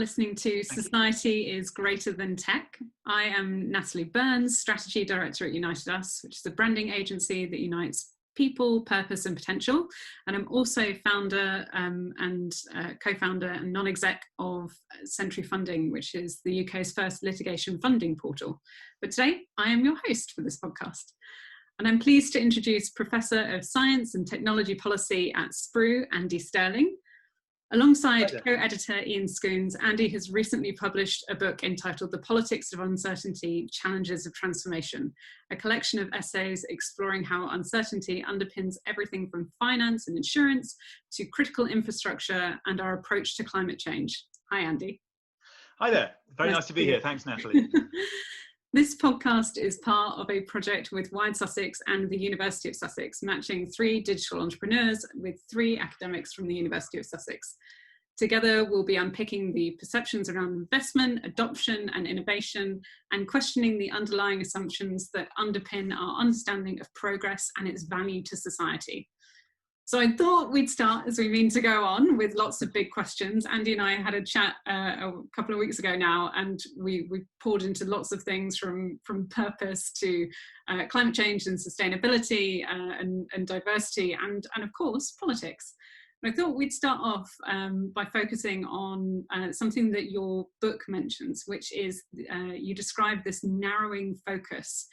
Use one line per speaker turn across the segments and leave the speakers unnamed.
listening to Society is Greater Than Tech. I am Natalie Burns, Strategy Director at United Us, which is a branding agency that unites people, purpose and potential. And I'm also founder and co-founder and non-exec of Century Funding, which is the UK's first litigation funding portal. But today I am your host for this podcast. And I'm pleased to introduce Professor of Science and Technology Policy at SPRU, Andy Stirling. Alongside co-editor Ian Scoones, Andy has recently published a book entitled The Politics of Uncertainty, Challenges of Transformation, a collection of essays exploring how uncertainty underpins everything from finance and insurance to critical infrastructure and our approach to climate change. Hi, Andy.
Hi there. Very nice to be here. Thanks, Natalie.
This podcast is part of a project with WiredSussex and the University of Sussex, matching 3 digital entrepreneurs with 3 academics from the University of Sussex. Together, we'll be unpicking the perceptions around investment, adoption and innovation, and questioning the underlying assumptions that underpin our understanding of progress and its value to society. So I thought we'd start, as we mean to go on, with lots of big questions. Andy and I had a chat a couple of weeks ago now, and we poured into lots of things from purpose to climate change and sustainability and diversity and of course, politics. And I thought we'd start off by focusing on something that your book mentions, which is you describe this narrowing focus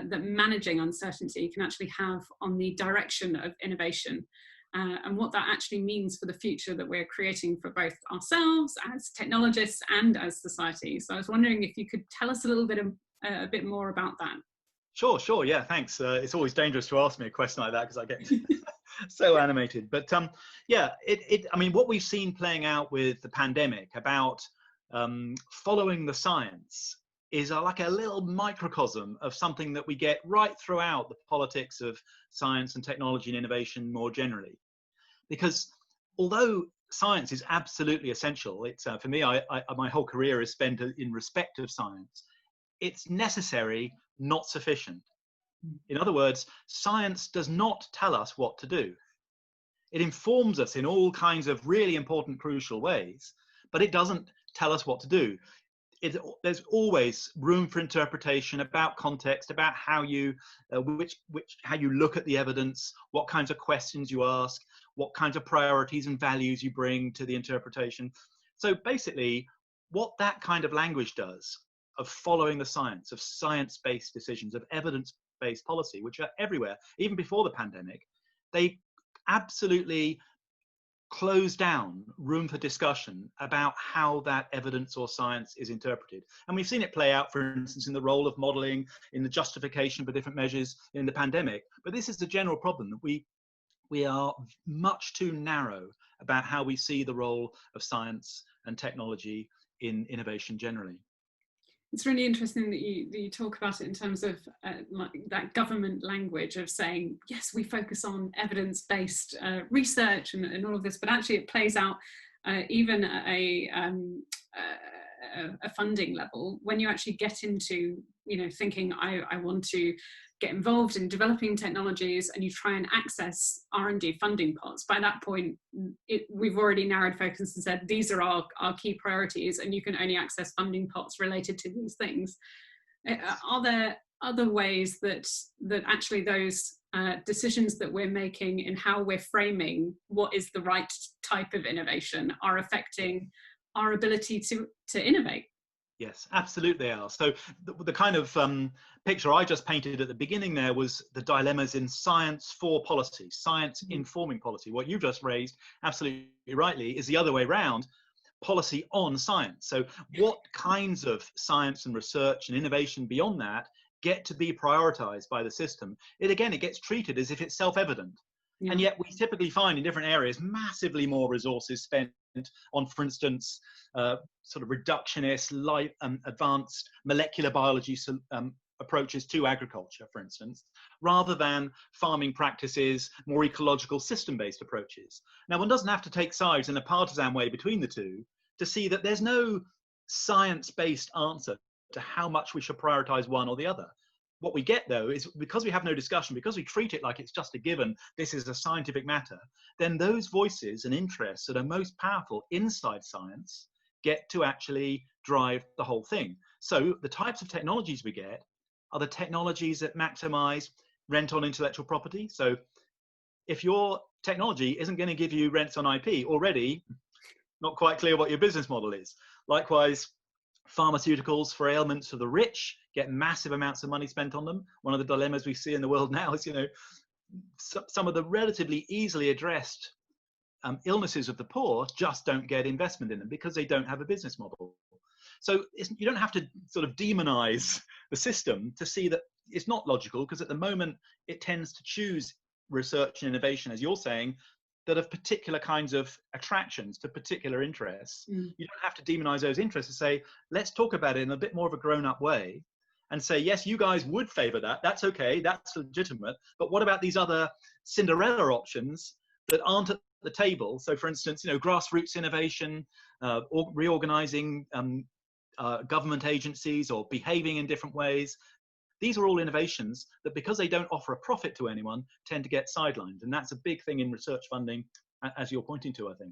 that managing uncertainty can actually have on the direction of innovation and what that actually means for the future that we're creating for both ourselves as technologists and as society. So I was wondering if you could tell us a little bit a bit more about that.
Sure. Yeah, thanks. It's always dangerous to ask me a question like that because I get so animated. But yeah, I mean, what we've seen playing out with the pandemic about following the science is like a little microcosm of something that we get right throughout the politics of science and technology and innovation more generally. Because although science is absolutely essential, it's for me, my whole career is spent in respect of science. It's necessary, not sufficient. In other words, science does not tell us what to do. It informs us in all kinds of really important, crucial ways, but it doesn't tell us what to do. There's always room for interpretation about context, about how you how you look at the evidence, what kinds of questions you ask, what kinds of priorities and values you bring to the interpretation. So basically, what that kind of language does of following the science, of science-based decisions, of evidence-based policy, which are everywhere, even before the pandemic, they absolutely close down room for discussion about how that evidence or science is interpreted. And we've seen it play out, for instance, in the role of modeling, in the justification for different measures in the pandemic. But this is the general problem, that we are much too narrow about how we see the role of science and technology in innovation generally.
It's really interesting that you talk about it in terms of like that government language of saying, yes, we focus on evidence-based research and all of this, but actually it plays out even at a funding level when you actually get into, thinking I want to get involved in developing technologies and you try and access R&D funding pots. By that point, we've already narrowed focus and said, these are our key priorities and you can only access funding pots related to these things. Are there other ways that actually those decisions that we're making in how we're framing what is the right type of innovation are affecting our ability to innovate?
Yes, absolutely they are. So the kind of picture I just painted at the beginning there was the dilemmas in science for policy, science informing policy. What you just raised, absolutely rightly, is the other way around, policy on science. So what kinds of science and research and innovation beyond that get to be prioritized by the system? It gets treated as if it's self-evident. Yeah. And yet we typically find in different areas massively more resources spent on, for instance, sort of reductionist, advanced molecular biology approaches to agriculture, for instance, rather than farming practices, more ecological system-based approaches. Now, one doesn't have to take sides in a partisan way between the two to see that there's no science-based answer to how much we should prioritize one or the other. What we get, though, is because we have no discussion, because we treat it like it's just a given, this is a scientific matter, then those voices and interests that are most powerful inside science get to actually drive the whole thing. So the types of technologies we get are the technologies that maximize rent on intellectual property. So if your technology isn't going to give you rents on IP, already not quite clear what your business model is. Likewise, pharmaceuticals for ailments of the rich get massive amounts of money spent on them. One of the dilemmas we see in the world now is, some of the relatively easily addressed illnesses of the poor just don't get investment in them because they don't have a business model. So you don't have to sort of demonize the system to see that it's not logical, because at the moment it tends to choose research and innovation, as you're saying, that have particular kinds of attractions to particular interests. You don't have to demonize those interests and say, let's talk about it in a bit more of a grown-up way and say, yes, you guys would favor that. That's okay. That's legitimate. But what about these other Cinderella options that aren't at the table? So for instance, grassroots innovation, or reorganizing government agencies, or behaving in different ways. These are all innovations that, because they don't offer a profit to anyone, tend to get sidelined. And that's a big thing in research funding, as you're pointing to, I think.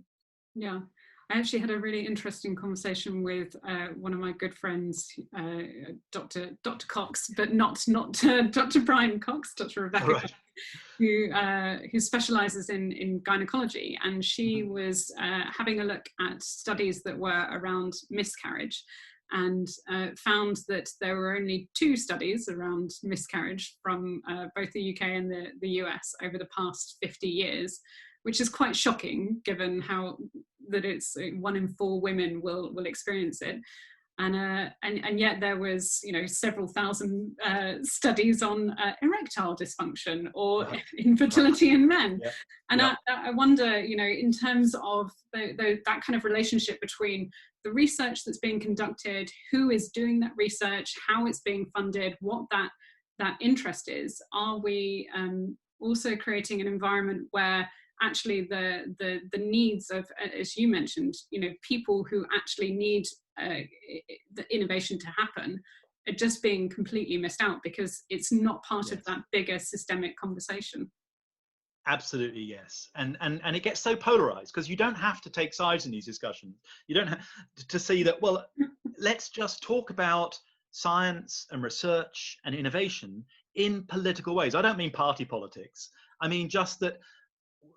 Yeah, I actually had a really interesting conversation with one of my good friends, Dr. Cox, but not Dr. Brian Cox, Dr. Rebecca Cox, who specialises in gynecology. And she was having a look at studies that were around miscarriage, and found that there were only 2 studies around miscarriage from both the UK and the US over the past 50 years, which is quite shocking given how that it's 1 in 4 women will experience it. And yet there was, several thousand studies on erectile dysfunction or infertility in men.
Yeah.
And I wonder, in terms of that kind of relationship between the research that's being conducted, who is doing that research, how it's being funded, what that interest is. Are we also creating an environment where actually the needs of, as you mentioned, people who actually need the innovation to happen are just being completely missed out because it's not part of that bigger systemic conversation?
Absolutely, yes. And it gets so polarized because you don't have to take sides in these discussions. You don't have to see that, well, let's just talk about science and research and innovation in political ways. I don't mean party politics. I mean just that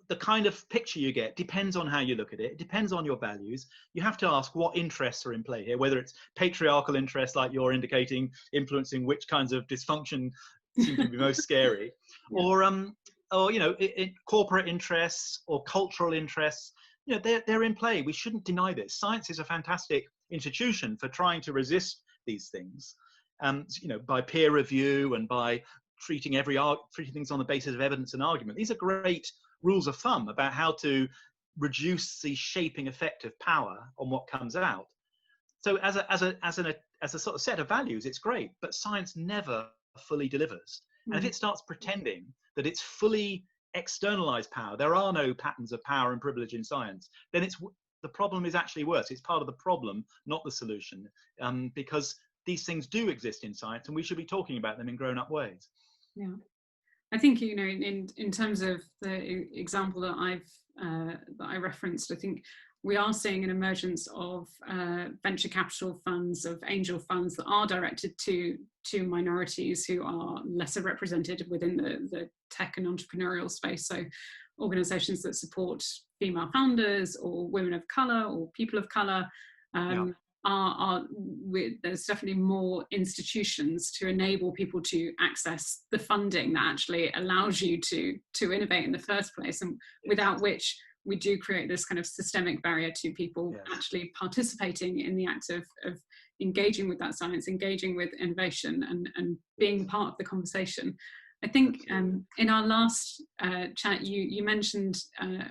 the kind of picture you get depends on how you look at it. It depends on your values. You have to ask what interests are in play here, whether it's patriarchal interests, like you're indicating, influencing which kinds of dysfunction seem to be most scary, or corporate interests or cultural interests. They're in play. We shouldn't deny this. Science is a fantastic institution for trying to resist these things, by peer review and by treating things on the basis of evidence and argument. These are great rules of thumb about how to reduce the shaping effect of power on what comes out. So as a sort of set of values, it's great, but science never fully delivers. And if it starts pretending that it's fully externalized power, there are no patterns of power and privilege in science, then the problem is actually worse. It's part of the problem, not the solution, because these things do exist in science and we should be talking about them in grown-up ways.
Yeah. I think, in terms of the example that I referenced, I think we are seeing an emergence of venture capital funds, of angel funds that are directed to minorities who are lesser represented within the tech and entrepreneurial space. So organizations that support female founders or women of color or people of color. There's definitely more institutions to enable people to access the funding that actually allows you to innovate in the first place, and without which we do create this kind of systemic barrier to people actually participating in the act of engaging with that science, engaging with innovation, and being part of the conversation. I think in our last chat, you mentioned,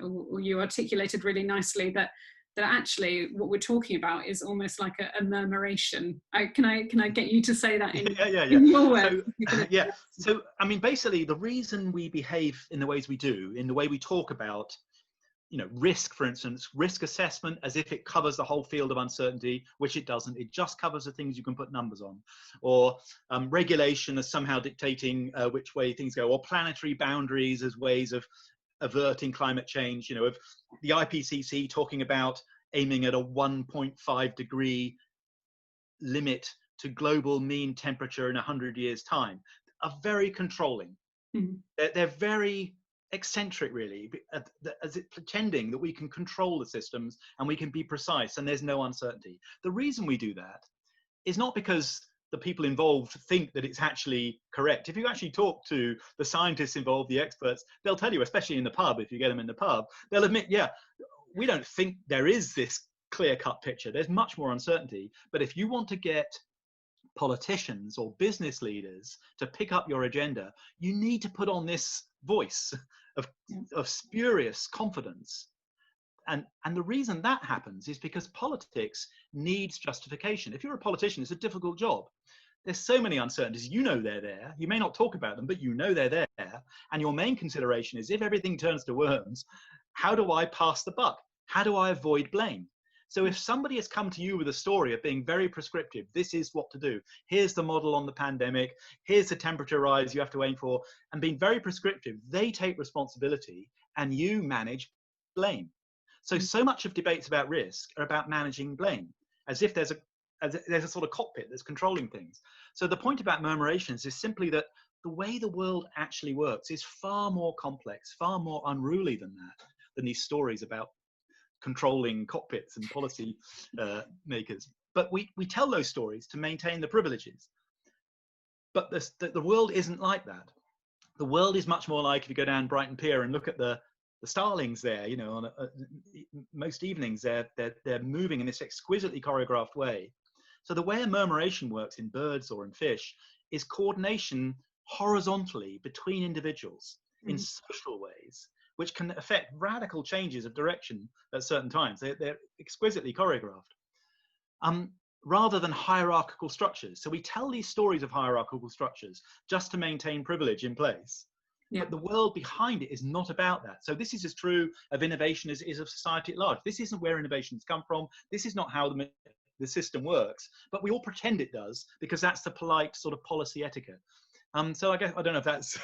or you articulated really nicely that actually what we're talking about is almost like a murmuration. Can I get you to say that in your words?
So I mean, basically, the reason we behave in the ways we do, in the way we talk about, risk, for instance, risk assessment as if it covers the whole field of uncertainty, which it doesn't. It just covers the things you can put numbers on, or regulation as somehow dictating which way things go, or planetary boundaries as ways of averting climate change, of the IPCC talking about aiming at a 1.5 degree limit to global mean temperature in 100 years' time, are very controlling. They're very eccentric, really, as it pretending that we can control the systems and we can be precise and there's no uncertainty. The reason we do that is not because the people involved think that it's actually correct. If you actually talk to the scientists involved, the experts, they'll tell you, especially in the pub, if you get them in the pub, they'll admit, yeah, we don't think there is this clear-cut picture. There's much more uncertainty. But if you want to get politicians or business leaders to pick up your agenda, you need to put on this voice of spurious confidence. And the reason that happens is because politics needs justification. If you're a politician, it's a difficult job. There's so many uncertainties. You know they're there. You may not talk about them, but you know they're there. And your main consideration is, if everything turns to worms, how do I pass the buck? How do I avoid blame? So if somebody has come to you with a story of being very prescriptive, this is what to do, here's the model on the pandemic, here's the temperature rise you have to aim for, and being very prescriptive, they take responsibility and you manage blame. So much of debates about risk are about managing blame, as if there's a sort of cockpit that's controlling things. So the point about murmurations is simply that the way the world actually works is far more complex, far more unruly than these stories about controlling cockpits and policy makers. But we tell those stories to maintain the privileges. But the world isn't like that. The world is much more like, if you go down Brighton Pier and look at the starlings there, you know, on most evenings they're moving in this exquisitely choreographed way. So the way a murmuration works in birds or in fish is coordination horizontally between individuals in social ways, which can affect radical changes of direction at certain times. They're exquisitely choreographed, rather than hierarchical structures. So we tell these stories of hierarchical structures just to maintain privilege in place. Yeah. But the world behind it is not about that. So this is as true of innovation as is of society at large. This isn't where innovations come from. This is not how the system works. But we all pretend it does because that's the polite sort of policy etiquette. So I guess, I don't know if that's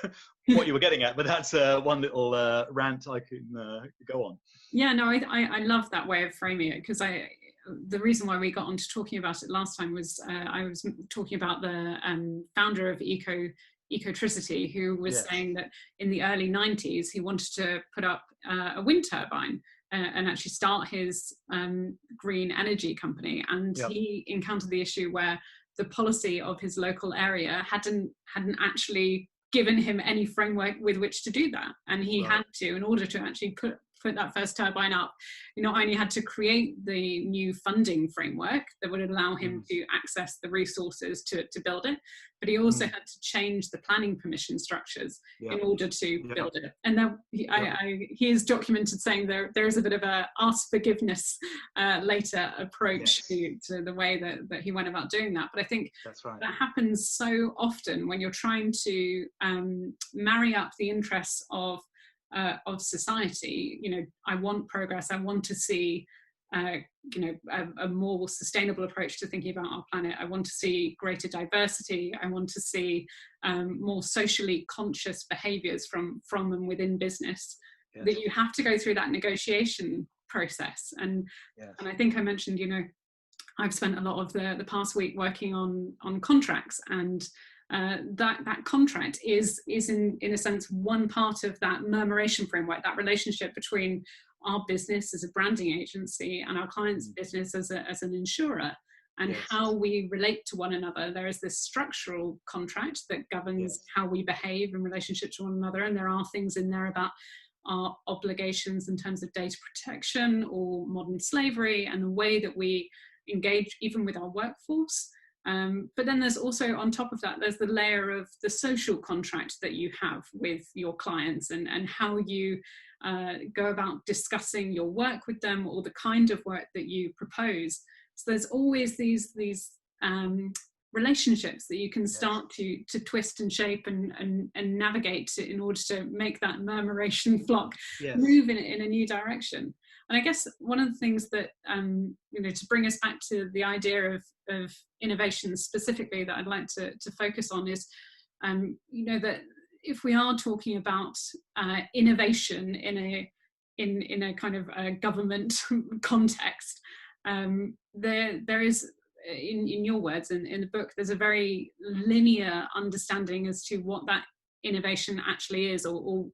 what you were getting at, but that's one little rant I can go on.
Yeah, no, I love that way of framing it, because the reason why we got on to talking about it last time was I was talking about the founder of Ecotricity, who was saying that in the early 90s he wanted to put up a wind turbine and actually start his green energy company, and he encountered the issue where the policy of his local area hadn't actually given him any framework with which to do that, and he had to, in order to actually put that first turbine up, he not only had to create the new funding framework that would allow him to access the resources to build it, but he also had to change the planning permission structures in order to build it. And then he is documented saying there is a bit of a ask forgiveness later approach to the way that he went about doing that. But I think that happens so often when you're trying to marry up the interests of society. You know, I want progress. I want to see, you know, a more sustainable approach to thinking about our planet. I want to see greater diversity. I want to see more socially conscious behaviours from and within business. That you have to go through that negotiation process. And I think I mentioned, you know, I've spent a lot of the past week working on contracts, and that contract is in a sense one part of that murmuration framework, that relationship between our business as a branding agency and our client's business as an insurer, and how we relate to one another. There is this structural contract that governs how we behave in relationship to one another, and there are things in there about our obligations in terms of data protection or modern slavery and the way that we engage even with our workforce. But then there's also, on top of that, there's the layer of the social contract that you have with your clients, and how you go about discussing your work with them, or the kind of work that you propose. So there's always these relationships that you can start to twist and shape and navigate in order to make that murmuration flock move in a new direction. And I guess one of the things that, you know, to bring us back to the idea of innovation specifically that I'd like to focus on is, you know, that if we are talking about innovation in in a kind of a government context, there is, in your words, in the book, there's a very linear understanding as to what that innovation actually is, or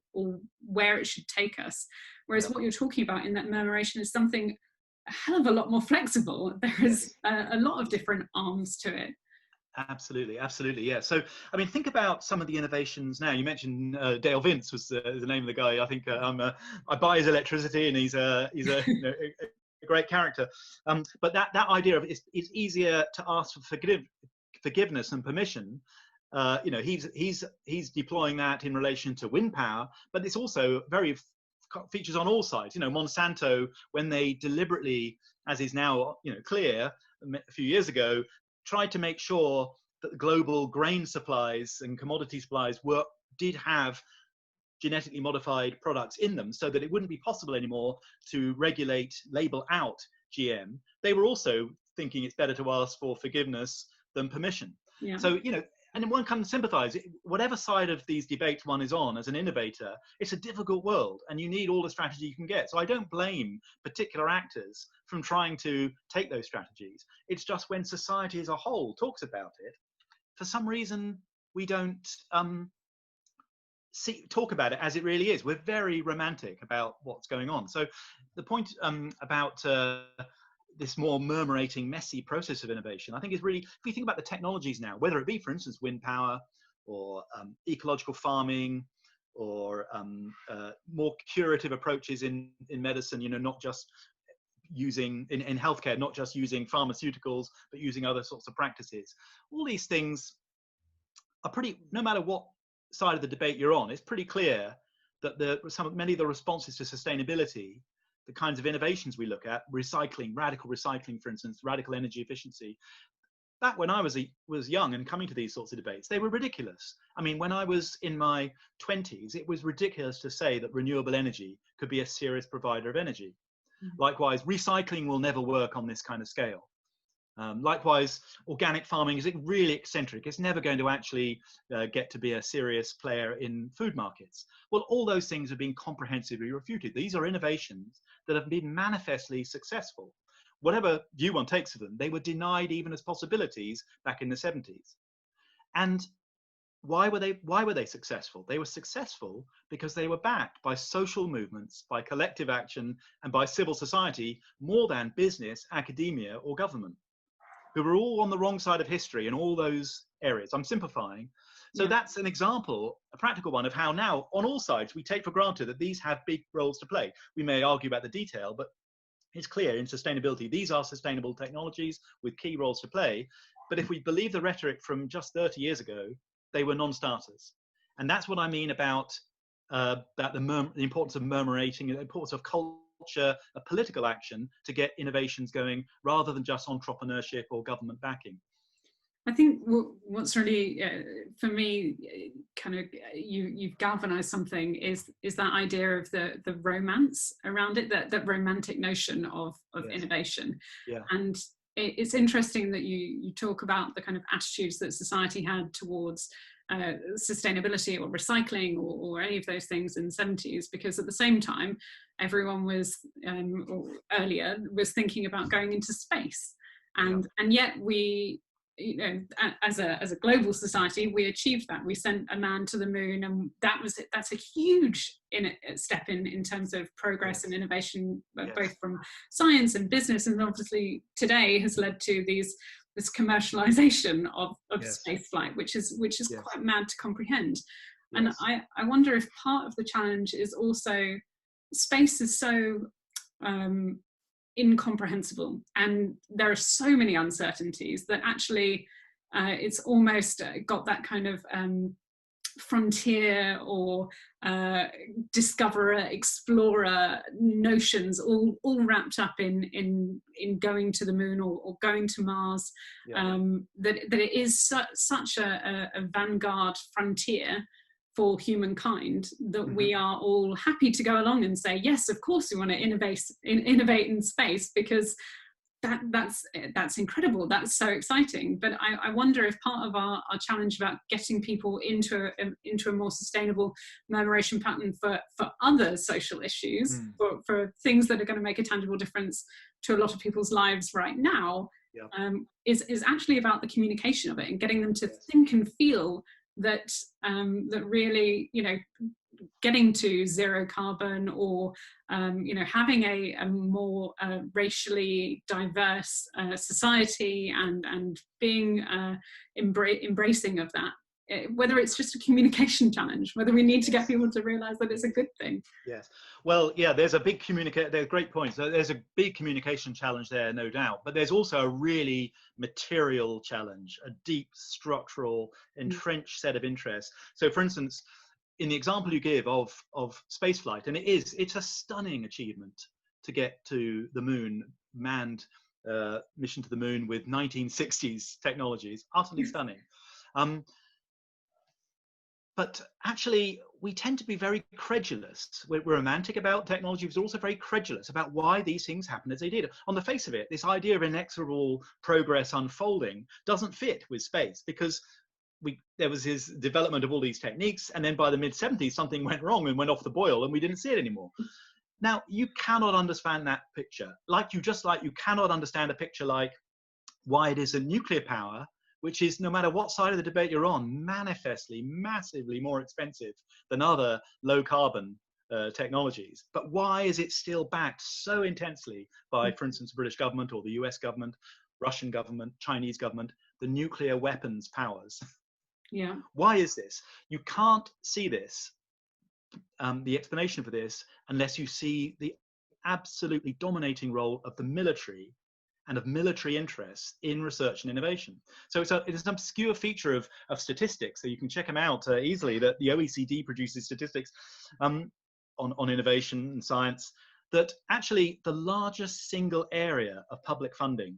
where it should take us. Whereas what you're talking about in that murmuration is something a hell of a lot more flexible. There is a lot of different arms to it.
Absolutely, absolutely, yeah. So, I mean, think about some of the innovations now. You mentioned Dale Vince was the name of the guy. I think I buy his electricity, and he's a a great character. But that idea of it's easier to ask for forgiveness and permission. He's deploying that in relation to wind power, but it's also very features on all sides. Monsanto, when they deliberately, as is now clear, a few years ago, tried to make sure that global grain supplies and commodity supplies did have genetically modified products in them, so that it wouldn't be possible anymore to label out GM. They were also thinking it's better to ask for forgiveness than permission. Yeah. So, and one can sympathize. Whatever side of these debates one is on as an innovator, it's a difficult world, and you need all the strategy you can get. So I don't blame particular actors from trying to take those strategies. It's just when society as a whole talks about it, for some reason we don't talk about it as it really is. We're very romantic about what's going on. So the point about this more murmurating, messy process of innovation, I think is really, if we think about the technologies now, whether it be, for instance, wind power or ecological farming or more curative approaches in medicine, not just using, in healthcare, not just using pharmaceuticals, but using other sorts of practices. All these things are no matter what side of the debate you're on, it's pretty clear that many of the responses to sustainability, the kinds of innovations we look at, recycling, radical recycling, for instance, radical energy efficiency, back when I was young and coming to these sorts of debates, they were ridiculous. I mean, when I was in my 20s, it was ridiculous to say that renewable energy could be a serious provider of energy. Mm-hmm. Likewise, recycling will never work on this kind of scale. Likewise, organic farming is really eccentric. It's never going to actually get to be a serious player in food markets. Well, all those things have been comprehensively refuted. These are innovations that have been manifestly successful. Whatever view one takes of them, they were denied even as possibilities back in the 70s. And why were they successful? They were successful because they were backed by social movements, by collective action, and by civil society more than business, academia, or government, who were all on the wrong side of history in all those areas. I'm simplifying. So that's an example, a practical one, of how now, on all sides, we take for granted that these have big roles to play. We may argue about the detail, but it's clear in sustainability, these are sustainable technologies with key roles to play. But if we believe the rhetoric from just 30 years ago, they were non-starters. And that's what I mean about the importance of murmurating, the importance of culture, of political action to get innovations going, rather than just entrepreneurship or government backing.
I think what's really, for me, kind of you've galvanized something is that idea of the romance around it, that romantic notion of yes. innovation. Yeah. And it's interesting that you talk about the kind of attitudes that society had towards sustainability or recycling or any of those things in the 70s, because at the same time, everyone was, or earlier, was thinking about going into space. And yet we, as a global society, we achieved that. We sent a man to the moon, and that's a huge step in terms of progress and innovation, both from science and business, and obviously today has led to this commercialization of space flight, which is quite mad to comprehend. And I wonder if part of the challenge is also space is so incomprehensible, and there are so many uncertainties that actually it's almost got that kind of frontier or discoverer, explorer notions all wrapped up in going to the moon or going to Mars. That it is such a vanguard frontier for humankind that we are all happy to go along and say, yes, of course we want to innovate in space, because that's incredible. That's so exciting. But I wonder if part of our challenge about getting people into a more sustainable murmuration pattern for other social issues, for things that are going to make a tangible difference to a lot of people's lives right now, is actually about the communication of it and getting them to think and feel that that really, getting to zero carbon, or having a more racially diverse society, and being embracing of that, whether it's just a communication challenge, whether we need to get people to realize that it's a good thing.
Yes. Well, yeah, there's a big there's great points. There's a big communication challenge there, no doubt, but there's also a really material challenge, a deep structural entrenched set of interests. So for instance, in the example you give of spaceflight, and it's a stunning achievement to get to the moon, manned mission to the moon with 1960s technologies, utterly stunning. But actually, we tend to be very credulous. We're romantic about technology, but also very credulous about why these things happen as they did. On the face of it, this idea of inexorable progress unfolding doesn't fit with space, because there was his development of all these techniques, and then by the mid-70s, something went wrong and went off the boil, and we didn't see it anymore. Now, you cannot understand that picture. You cannot understand a picture like why it is that nuclear power, which is, no matter what side of the debate you're on, manifestly, massively more expensive than other low-carbon technologies. But why is it still backed so intensely by, for instance, the British government or the US government, Russian government, Chinese government, the nuclear weapons powers?
Yeah.
Why is this? You can't see this, the explanation for this, unless you see the absolutely dominating role of the military and of military interests in research and innovation. So it's an obscure feature of statistics, so you can check them out easily, that the OECD produces statistics on innovation and science, that actually the largest single area of public funding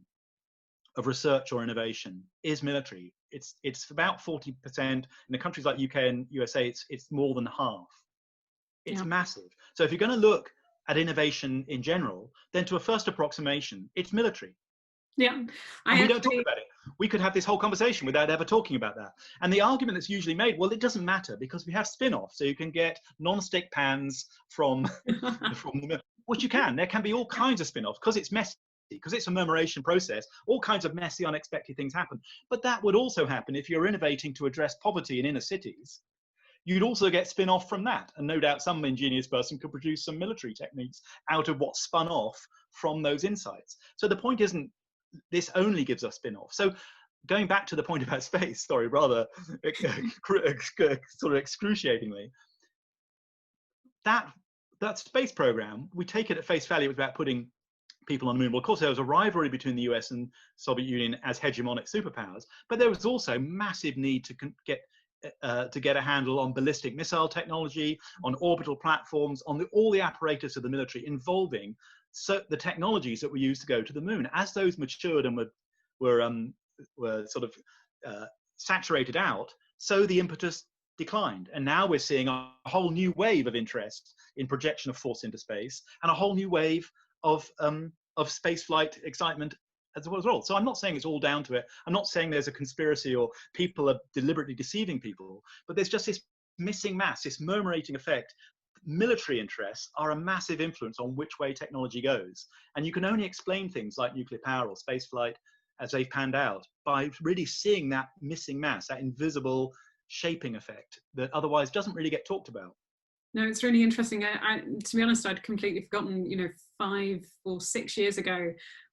of research or innovation is military. It's about 40%. In the countries like UK and USA, it's more than half. It's massive. So if you're going to look at innovation in general, then to a first approximation, it's military.
Yeah.
And we don't talk about it. We could have this whole conversation without ever talking about that. And the argument that's usually made, well, it doesn't matter because we have spin-offs. So you can get non-stick pans from the, which you can. There can be all kinds of spin-offs because it's messy, because it's a murmuration process. All kinds of messy, unexpected things happen. But that would also happen if you're innovating to address poverty in inner cities. You'd also get spin-off from that. And no doubt some ingenious person could produce some military techniques out of what spun off from those insights. So the point isn't this only gives us spin-off. So going back to the point about space, sorry, rather sort of excruciatingly, that space program, we take it at face value, it was about putting people on the moon. Well, of course, there was a rivalry between the US and Soviet Union as hegemonic superpowers, but there was also massive need to get a handle on ballistic missile technology, on orbital platforms, on all the apparatus of the military involving the technologies that were used to go to the moon. As those matured and were sort of saturated out, so the impetus declined. And now we're seeing a whole new wave of interest in projection of force into space, and a whole new wave of spaceflight excitement as well. So I'm not saying it's all down to it. I'm not saying there's a conspiracy or people are deliberately deceiving people, but there's just this missing mass, this murmurating effect. Military interests are a massive influence on which way technology goes. And you can only explain things like nuclear power or spaceflight as they've panned out by really seeing that missing mass, that invisible shaping effect that otherwise doesn't really get talked about.
No, it's really interesting. To be honest, I'd completely forgotten, 5 or 6 years ago,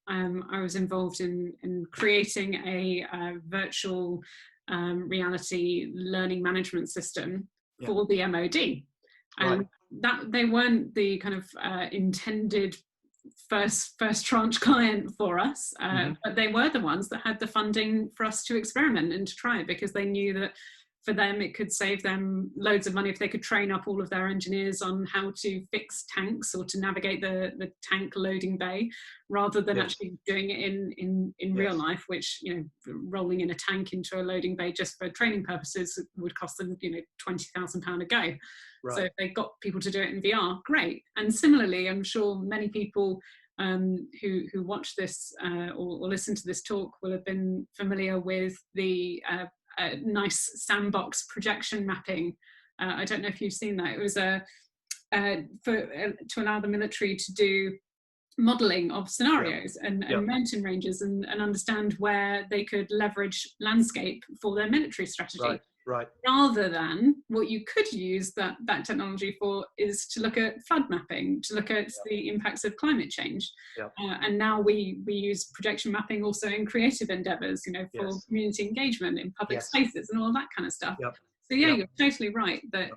I was involved in creating a virtual reality learning management system for the MOD. And that they weren't the kind of intended first tranche client for us, but they were the ones that had the funding for us to experiment and to try, because they knew that for them it could save them loads of money if they could train up all of their engineers on how to fix tanks or to navigate the tank loading bay, rather than actually doing it in real life, which rolling in a tank into a loading bay just for training purposes would cost them £20,000 a go. So if they got people to do it in VR, great. And similarly, I'm sure many people who watch this or listen to this talk will have been familiar with the nice sandbox projection mapping. I don't know if you've seen that. It was to allow the military to do modelling of scenarios and mountain ranges and understand where they could leverage landscape for their military strategy.
Right.
Rather than what you could use that technology for is to look at flood mapping, to look at the impacts of climate change. And now we use projection mapping also in creative endeavours, for community engagement in public spaces and all that kind of stuff. So you're totally right that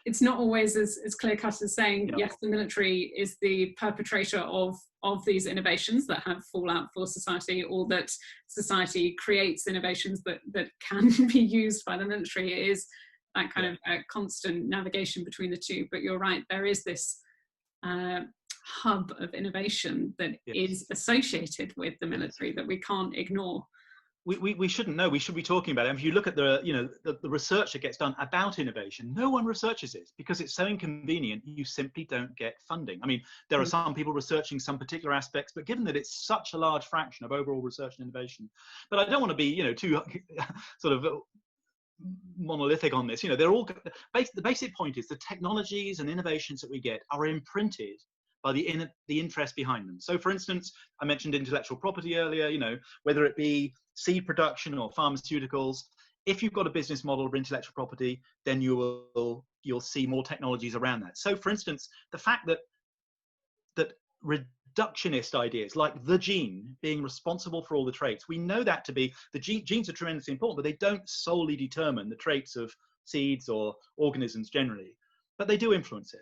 it's not always as clear cut as saying, yes, the military is the perpetrator of these innovations that have fallout for society, or that society creates innovations that can be used by the military. It is that kind of constant navigation between the two. But you're right, there is this hub of innovation that is associated with the military that we can't ignore.
We shouldn't know. We should be talking about it. And if you look at the research that gets done about innovation, no one researches it because it's so inconvenient. You simply don't get funding. I mean, there are some people researching some particular aspects, but given that it's such a large fraction of overall research and innovation, but I don't want to be too sort of monolithic on this. They're all the basic point is the technologies and innovations that we get are imprinted by the interest behind them. So, for instance, I mentioned intellectual property earlier. Whether it be seed production or pharmaceuticals, if you've got a business model of intellectual property, then you'll see more technologies around that. So, for instance, the fact that reductionist ideas like the gene being responsible for all the traits, we know that to be the genes are tremendously important, but they don't solely determine the traits of seeds or organisms generally, but they do influence it.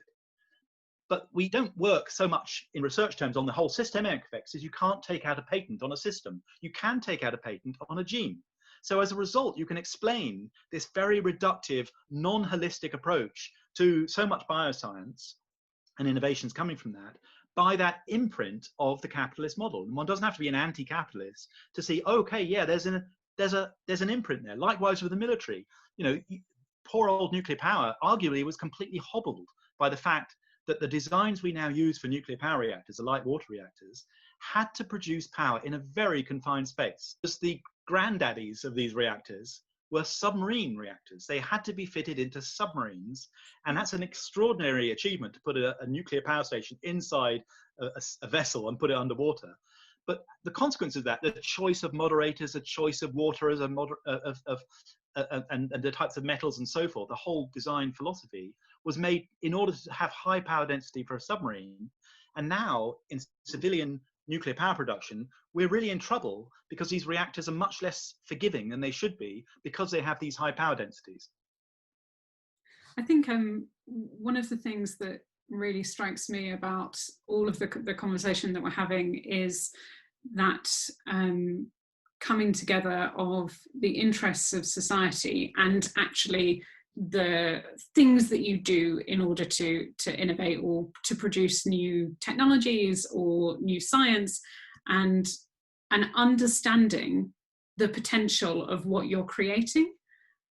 But we don't work so much in research terms on the whole systemic effects as you can't take out a patent on a system. You can take out a patent on a gene. So as a result, you can explain this very reductive, non-holistic approach to so much bioscience and innovations coming from that by that imprint of the capitalist model. And one doesn't have to be an anti-capitalist to see, okay, yeah, there's an imprint there. Likewise with the military. Poor old nuclear power arguably was completely hobbled by the fact that the designs we now use for nuclear power reactors, the light water reactors, had to produce power in a very confined space. Just the granddaddies of these reactors were submarine reactors. They had to be fitted into submarines, and that's an extraordinary achievement to put a nuclear power station inside a vessel and put it underwater. But the consequence of that, the choice of moderators, the choice of water as and the types of metals and so forth, the whole design philosophy was made in order to have high power density for a submarine. And now in civilian nuclear power production, we're really in trouble because these reactors are much less forgiving than they should be because they have these high power densities.
I think one of the things that really strikes me about all of the conversation that we're having is that coming together of the interests of society and actually the things that you do in order to innovate or to produce new technologies or new science, and understanding the potential of what you're creating.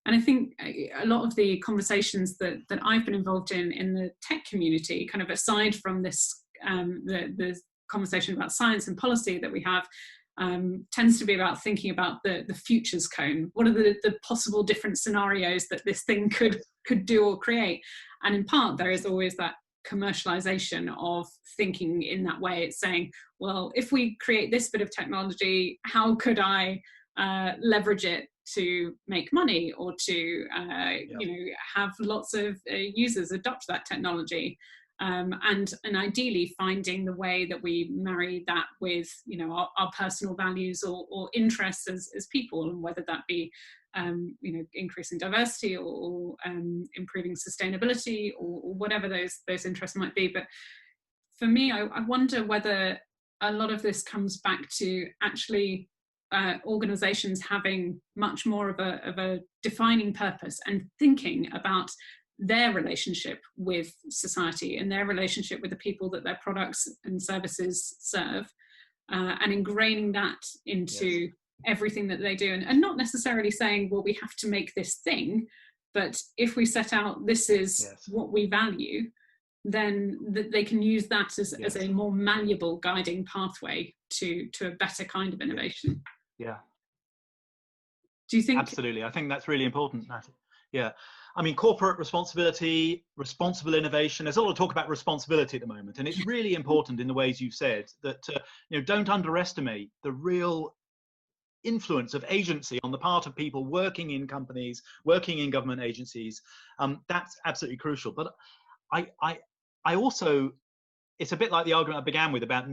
And I think a lot of the conversations that I've been involved in the tech community, kind of aside from this, the conversation about science and policy that we have, tends to be about thinking about the futures cone. What are the possible different scenarios that this thing could do or create? And in part, there is always that commercialization of thinking in that way. It's saying, well, if we create this bit of technology, how could I leverage it to make money or to have lots of users adopt that technology, and ideally finding the way that we marry that with our personal values or interests as people, and whether that be increasing diversity or improving sustainability or whatever those interests might be. But for me, I wonder whether a lot of this comes back to actually organizations having much more of a defining purpose and thinking about their relationship with society and their relationship with the people that their products and services serve, and ingraining that into everything that they do, and not necessarily saying, well, we have to make this thing, but if we set out this is what we value, then they can use that as a more malleable guiding pathway to a better kind of innovation.
Yeah.
Do you think?
Absolutely. I think that's really important, Natalie. Yeah. I mean, corporate responsibility, responsible innovation, there's a lot of talk about responsibility at the moment. And it's really important in the ways you've said that, don't underestimate the real influence of agency on the part of people working in companies, working in government agencies. That's absolutely crucial. But I also, it's a bit like the argument I began with about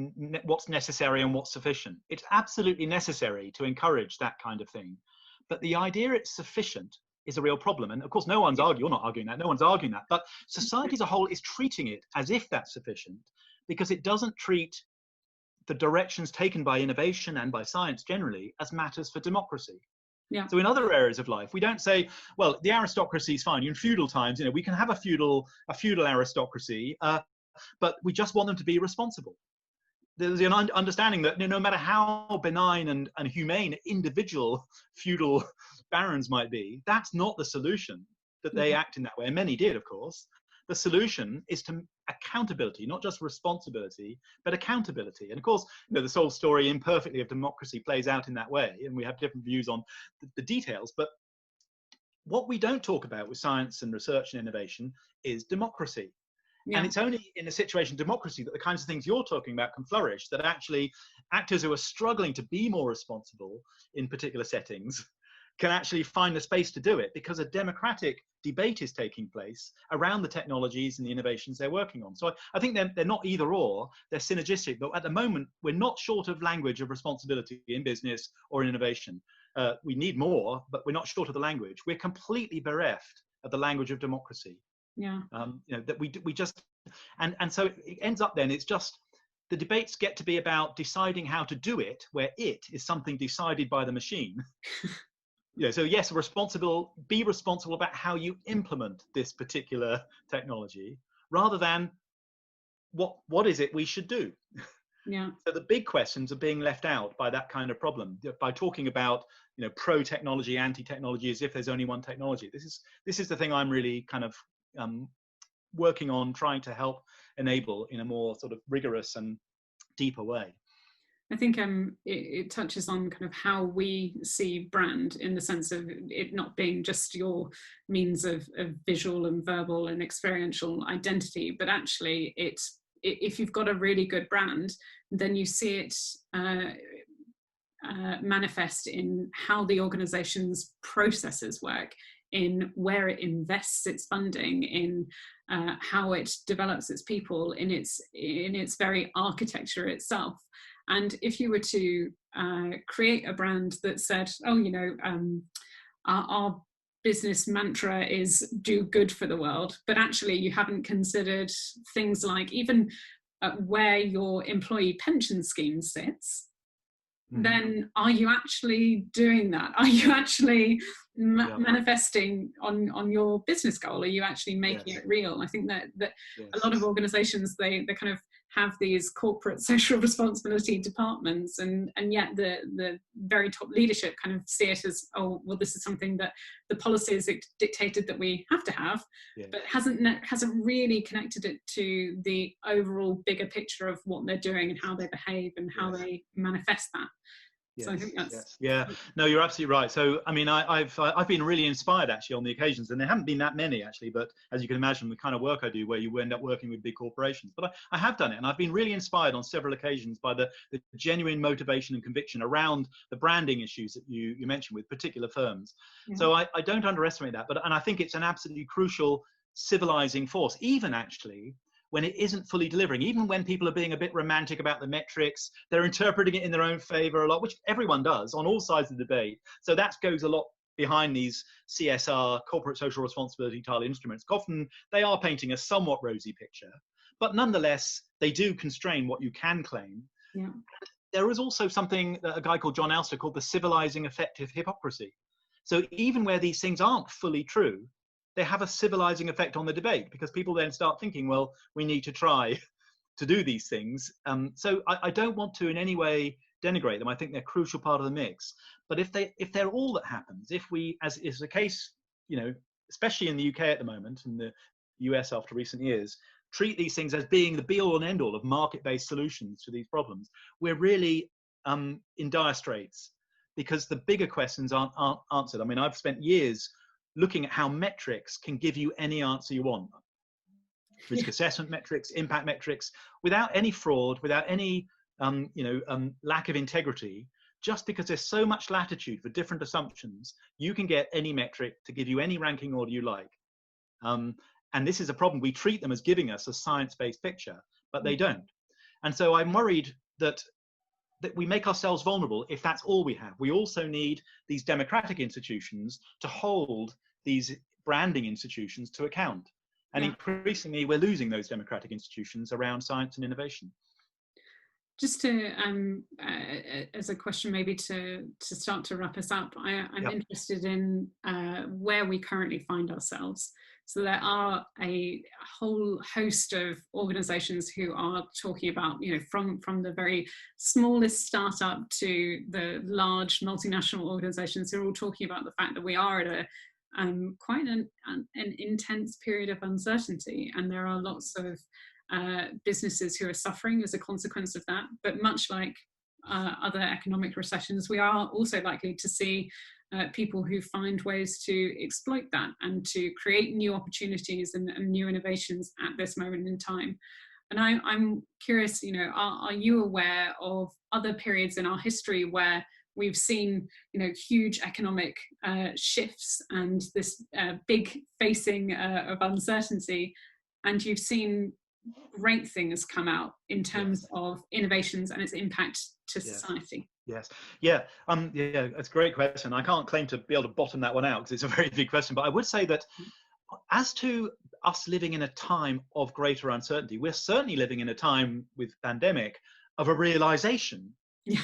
what's necessary and what's sufficient. It's absolutely necessary to encourage that kind of thing. But the idea it's sufficient is a real problem. And of course, no one's arguing, you're not arguing that, no one's arguing that. But society as a whole is treating it as if that's sufficient, because it doesn't treat the directions taken by innovation and by science generally as matters for democracy.
Yeah.
So in other areas of life, we don't say, well, the aristocracy is fine. In feudal times, we can have a feudal aristocracy, but we just want them to be responsible. There's an understanding that no matter how benign and humane individual feudal barons might be, that's not the solution, that they act in that way. And many did, of course. The solution is to accountability, not just responsibility, but accountability. And of course, the whole story imperfectly of democracy plays out in that way. And we have different views on the details. But what we don't talk about with science and research and innovation is democracy. Yeah. And it's only in a situation of democracy that the kinds of things you're talking about can flourish, that actually actors who are struggling to be more responsible in particular settings can actually find the space to do it, because a democratic debate is taking place around the technologies and the innovations they're working on. So I think they're not either or, they're synergistic. But at the moment, we're not short of language of responsibility in business or in innovation. We need more, but we're not short of the language. We're completely bereft of the language of democracy.
Yeah.
That we just, and so it ends up then, it's just, the debates get to be about deciding how to do it, where it is something decided by the machine. So yes, be responsible about how you implement this particular technology, rather than what is it we should do.
Yeah.
So the big questions are being left out by that kind of problem, by talking about pro-technology, anti-technology, as if there's only one technology. This is the thing I'm really kind of working on, trying to help enable in a more sort of rigorous and deeper way.
I think it touches on kind of how we see brand, in the sense of it not being just your means of visual and verbal and experiential identity, but actually if you've got a really good brand, then you see it manifest in how the organization's processes work, in where it invests its funding, in how it develops its people, in its very architecture itself. And if you were to create a brand that said, our business mantra is do good for the world, but actually you haven't considered things like even where your employee pension scheme sits, then are you actually doing that? Are you actually manifesting on your business goal? Are you actually making it real? I think that a lot of organizations, they kind of have these corporate social responsibility departments, and yet the very top leadership kind of see it as, oh, well, this is something that the policy is dictated that we have to have, but hasn't really connected it to the overall bigger picture of what they're doing and how they behave and how they manifest that. So I think that's
no, you're absolutely right. So I mean, I've been really inspired actually on the occasions, and there haven't been that many actually, but as you can imagine, the kind of work I do, where you end up working with big corporations, but I have done it, and I've been really inspired on several occasions by the genuine motivation and conviction around the branding issues that you mentioned with particular firms. So I don't underestimate that, and I think it's an absolutely crucial civilizing force, even actually when it isn't fully delivering, even when people are being a bit romantic about the metrics, they're interpreting it in their own favor a lot, which everyone does on all sides of the debate. So that goes a lot behind these CSR, corporate social responsibility style instruments. Often they are painting a somewhat rosy picture, but nonetheless, they do constrain what you can claim.
Yeah.
There is also something that a guy called John Elster called the civilizing effect of hypocrisy. So even where these things aren't fully true, they have a civilizing effect on the debate, because people then start thinking, well, we need to try to do these things. So I don't want to in any way denigrate them. I think they're a crucial part of the mix. But if they're all that happens, if we, as is the case, especially in the UK at the moment, and the US after recent years, treat these things as being the be-all and end-all of market-based solutions to these problems, we're really in dire straits, because the bigger questions aren't answered. I mean, I've spent years looking at how metrics can give you any answer you want. Risk assessment metrics, impact metrics, without any fraud, without any lack of integrity. Just because there's so much latitude for different assumptions, you can get any metric to give you any ranking order you like. And this is a problem. We treat them as giving us a science-based picture, but they don't. And so I'm worried that we make ourselves vulnerable if that's all we have. We also need these democratic institutions to hold these branding institutions to account. And increasingly, we're losing those democratic institutions around science and innovation.
Just to, as a question maybe to start to wrap us up, I'm interested in where we currently find ourselves. So there are a whole host of organisations who are talking about, from the very smallest startup to the large multinational organisations, who are all talking about the fact that we are at quite an intense period of uncertainty, and there are lots of businesses who are suffering as a consequence of that. But much like other economic recessions, we are also likely to see people who find ways to exploit that and to create new opportunities and new innovations at this moment in time. And I'm curious, are you aware of other periods in our history where we've seen, huge economic shifts and this big facing of uncertainty, and you've seen great things come out in terms of innovations and its impact to society?
Yes. Yeah. That's a great question. I can't claim to be able to bottom that one out because it's a very big question. But I would say that as to us living in a time of greater uncertainty, we're certainly living in a time with pandemic of a realization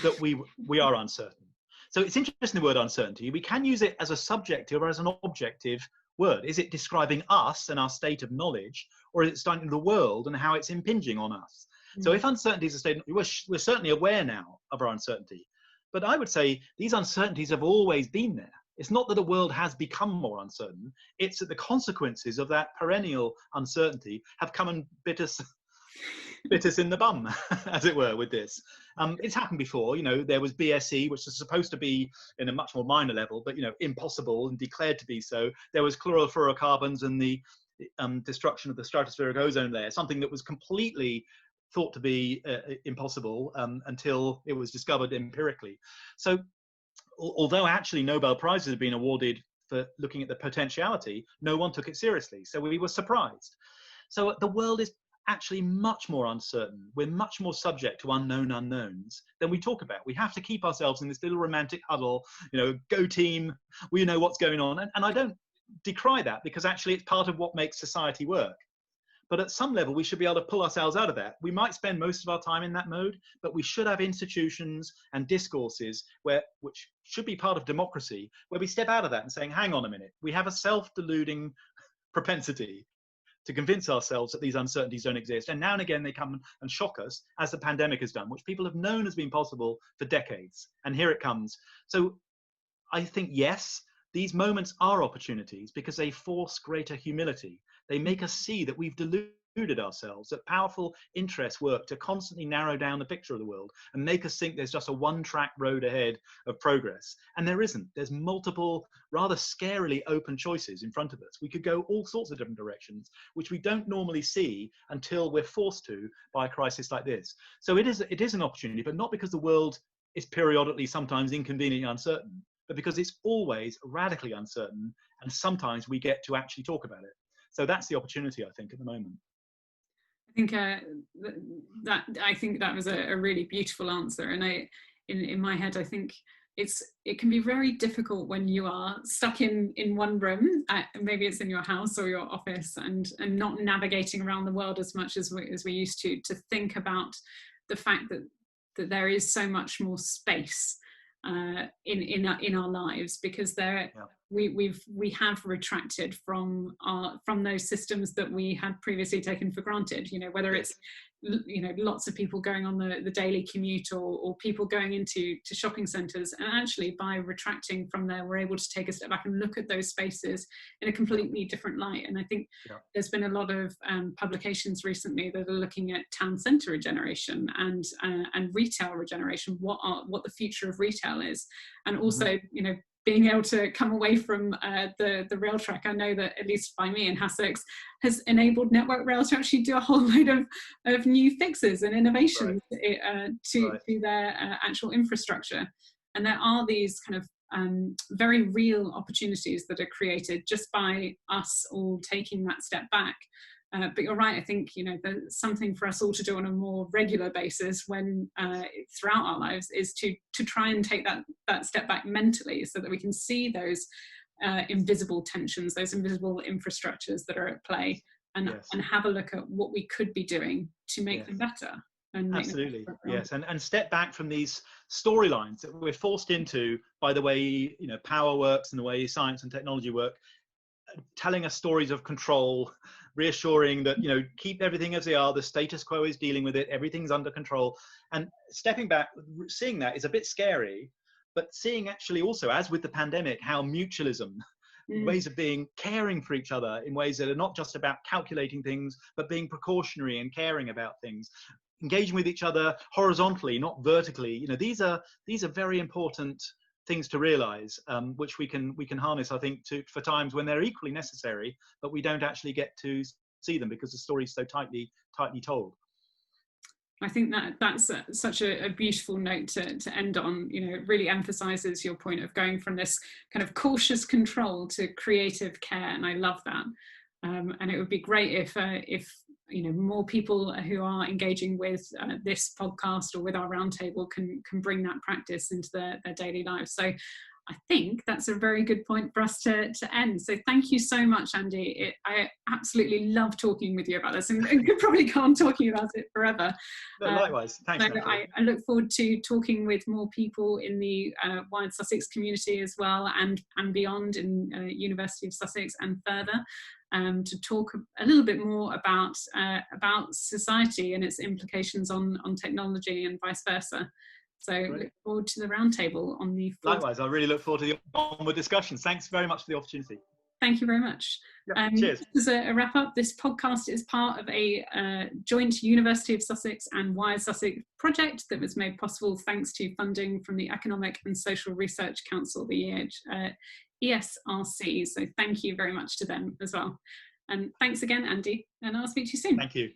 that we are uncertain. So it's interesting, the word uncertainty. We can use it as a subjective or as an objective word. Is it describing us and our state of knowledge, or is it studying the world and how it's impinging on us? So if uncertainty is a state, we're certainly aware now of our uncertainty. But I would say these uncertainties have always been there. It's not that the world has become more uncertain. It's that the consequences of that perennial uncertainty have come and bit us in the bum, as it were, with this. It's happened before. There was BSE, which was supposed to be in a much more minor level, but, impossible and declared to be so. There was chlorofluorocarbons and the destruction of the stratospheric ozone layer, something that was completely thought to be impossible until it was discovered empirically. So although actually Nobel Prizes have been awarded for looking at the potentiality, no one took it seriously. So we were surprised. So the world is actually much more uncertain. We're much more subject to unknown unknowns than we talk about. We have to keep ourselves in this little romantic huddle, go team, we know what's going on. And I don't decry that, because actually it's part of what makes society work. But at some level, we should be able to pull ourselves out of that. We might spend most of our time in that mode, but we should have institutions and discourses which should be part of democracy, where we step out of that and saying, hang on a minute, we have a self-deluding propensity to convince ourselves that these uncertainties don't exist. And now and again, they come and shock us, as the pandemic has done, which people have known has been possible for decades. And here it comes. So I think, yes, these moments are opportunities because they force greater humility. They make us see that we've deluded ourselves, that powerful interests work to constantly narrow down the picture of the world and make us think there's just a one-track road ahead of progress. And there isn't. There's multiple, rather scarily open choices in front of us. We could go all sorts of different directions, which we don't normally see until we're forced to by a crisis like this. So it is an opportunity, but not because the world is periodically sometimes inconveniently uncertain, but because it's always radically uncertain, and sometimes we get to actually talk about it. So that's the opportunity, I think, at the moment.
I think that was a really beautiful answer. And in my head, I think it can be very difficult when you are stuck in one room, maybe it's in your house or your office, and not navigating around the world as much as we used to think about the fact that there is so much more space in our lives, because we have retracted from those systems that we had previously taken for granted. You know, whether it's lots of people going on the daily commute, or people going into shopping centres, and actually by retracting from there, we're able to take a step back and look at those spaces in a completely different light. And I think there's been a lot of publications recently that are looking at town centre regeneration and retail regeneration, what the future of retail is, and also being able to come away from the rail track. I know that, at least by me in Sussex, has enabled Network Rail to actually do a whole load of new fixes and innovations to their actual infrastructure. And there are these kind of very real opportunities that are created just by us all taking that step back. But you're right, I think there's something for us all to do on a more regular basis when throughout our lives, is to try and take that step back mentally, so that we can see those invisible tensions, those invisible infrastructures that are at play, and have a look at what we could be doing to make them better.
Absolutely, yes, and step back from these storylines that we're forced into by the way power works and the way science and technology work, telling us stories of control, reassuring that keep everything as they are, the status quo is dealing with it, everything's under control. And stepping back, seeing that is a bit scary, but seeing actually also, as with the pandemic, how mutualism, ways of being, caring for each other in ways that are not just about calculating things, but being precautionary and caring about things, engaging with each other horizontally, not vertically. These are very important things to realize, which we can harness, I think, for times when they're equally necessary, but we don't actually get to see them because the story is so tightly told.
I think that's such a beautiful note to end on. It really emphasizes your point of going from this kind of cautious control to creative care, and I love that. And it would be great if more people who are engaging with this podcast or with our roundtable can bring that practice into their daily lives. So I think that's a very good point for us to end. So thank you so much, Andy. I absolutely love talking with you about this, and could probably go on talking about it forever.
No, likewise. Thanks.
So I look forward to talking with more people in the WiredSussex community as well, and beyond, in University of Sussex and further, to talk a little bit more about society and its implications on technology and vice versa. So look forward to the roundtable on the 4th.
Likewise, I really look forward to the onward discussions. Thanks very much for the opportunity.
Thank you very much.
Cheers.
As a wrap up, this podcast is part of a joint University of Sussex and WiredSussex project that was made possible thanks to funding from the Economic and Social Research Council, the ESRC. So thank you very much to them as well. And thanks again, Andy, and I'll speak to you soon.
Thank you.